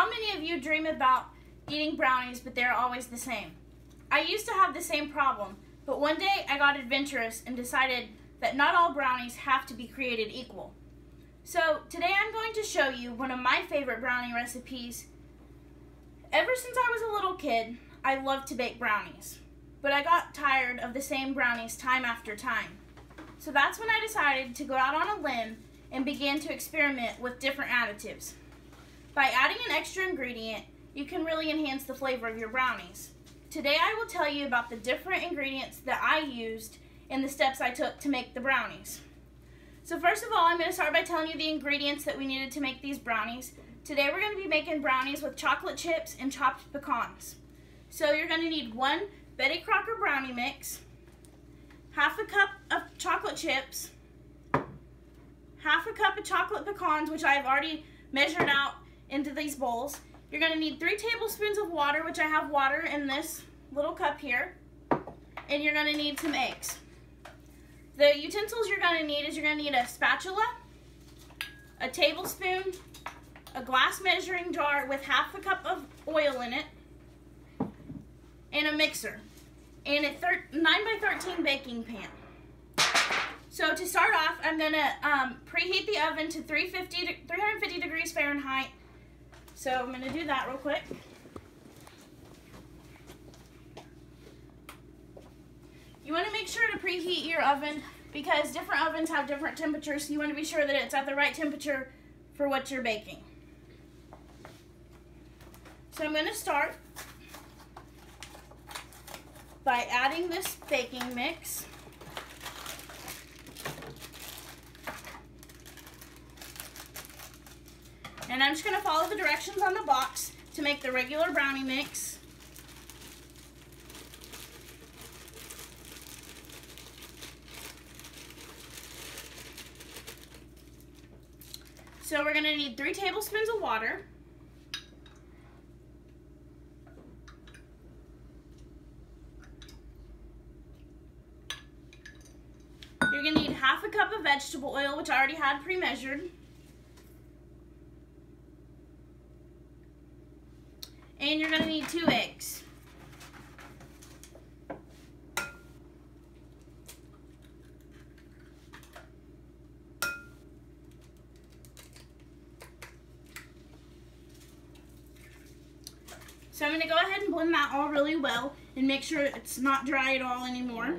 How many of you dream about eating brownies, but they're always the same? I used to have the same problem, but one day I got adventurous and decided that not all brownies have to be created equal. So today I'm going to show you one of my favorite brownie recipes. Ever since I was a little kid, I loved to bake brownies, but I got tired of the same brownies time after time. So that's when I decided to go out on a limb and began to experiment with different additives. By adding an extra ingredient, you can really enhance the flavor of your brownies. Today I will tell you about the different ingredients that I used and the steps I took to make the brownies. So first of all, I'm going to start by telling you the ingredients that we needed to make these brownies. Today we're going to be making brownies with chocolate chips and chopped pecans. So you're going to need 1 Betty Crocker brownie mix, half a cup of chocolate chips, half a cup of chocolate pecans, which I've already measured out into these bowls. You're going to need 3 tablespoons of water, which I have water in this little cup here, and you're going to need some eggs. The utensils you're going to need is you're going to need a spatula, a tablespoon, a glass measuring jar with half a cup of oil in it, and a mixer, and a 9x13 baking pan. So to start off, I'm going to preheat the oven to 350 degrees Fahrenheit. So I'm going to do that real quick. You want to make sure to preheat your oven because different ovens have different temperatures, so you want to be sure that it's at the right temperature for what you're baking. So I'm going to start by adding this baking mix. And I'm just going to follow the directions on the box to make the regular brownie mix. So we're going to need 3 tablespoons of water. You're going to need half a cup of vegetable oil, which I already had pre-measured. And you're going to need 2 eggs. So I'm going to go ahead and blend that all really well and make sure it's not dry at all anymore.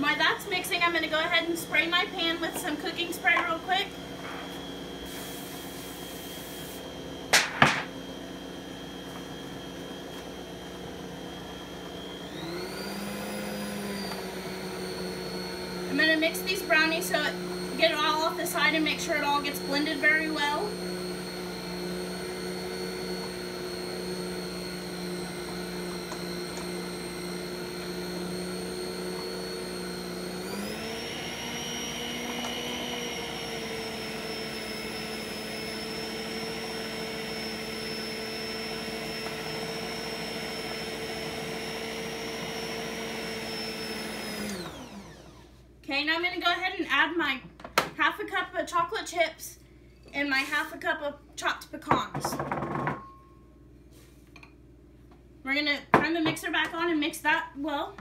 While that's mixing, I'm going to go ahead and spray my pan with some cooking spray real quick. I'm going to mix these brownies so get it all off the side and make sure it all gets blended very well. Okay, now I'm going to go ahead and add my half a cup of chocolate chips and my half a cup of chopped pecans. We're going to turn the mixer back on and mix that well.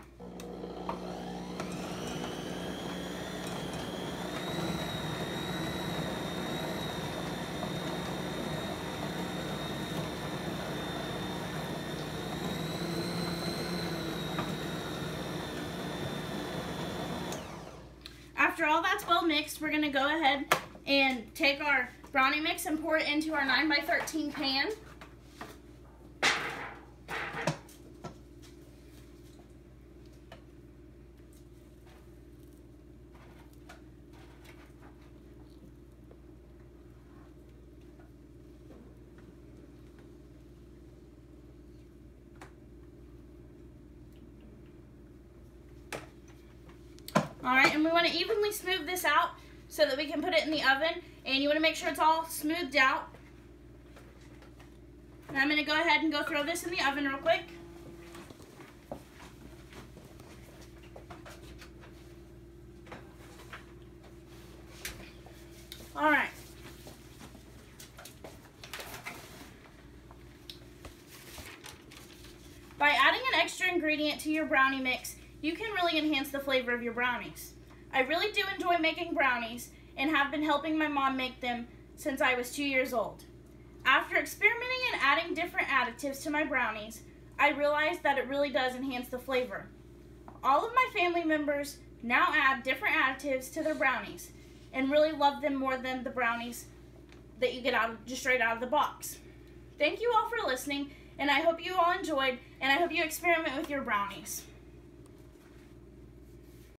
After all that's well mixed, we're going to go ahead and take our brownie mix and pour it into our 9x13 pan. Alright, and we want to evenly smooth this out so that we can put it in the oven. And you want to make sure it's all smoothed out. And I'm going to go ahead and go throw this in the oven real quick. All right. By adding an extra ingredient to your brownie mix, you can really enhance the flavor of your brownies. I really do enjoy making brownies and have been helping my mom make them since I was 2 years old. After experimenting and adding different additives to my brownies, I realized that it really does enhance the flavor. All of my family members now add different additives to their brownies and really love them more than the brownies that you get just straight out of the box. Thank you all for listening, and I hope you all enjoyed, and I hope you experiment with your brownies.